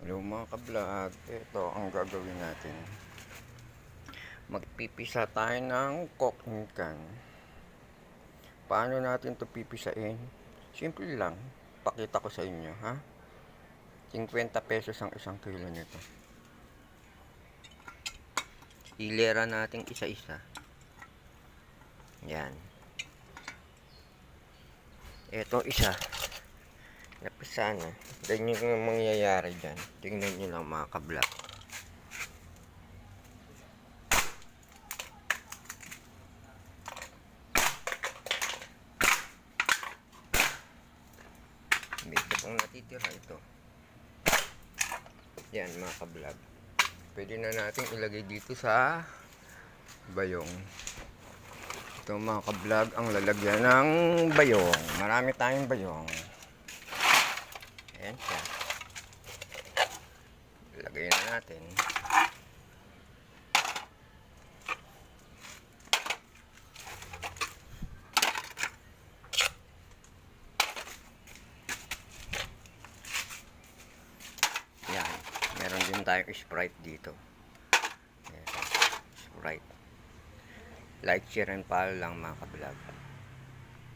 Hello mga ka-vlog, ito ang gagawin natin. Magpipisa tayo ng koknikan. Paano natin ito pipisain? Simple lang, pakita ko sa inyo, ha? 50 pesos ang isang kilo nito. Hilera natin isa-isa. Yan. Ito isa. Napisa na. Ganyan yung mangyayari dyan. Tingnan nyo lang mga ka-vlog. Medyo pang natitira ito. Yan mga ka-vlog. Pwede na natin ilagay dito sa bayong. Ito mga ka-vlog ang lalagyan ng bayong. Marami tayong bayong. Ayan siya. Ilagay na natin. Yan. Meron din tayong Sprite dito. Ayan. Sprite. Like, share, and follow lang mga ka-vlog.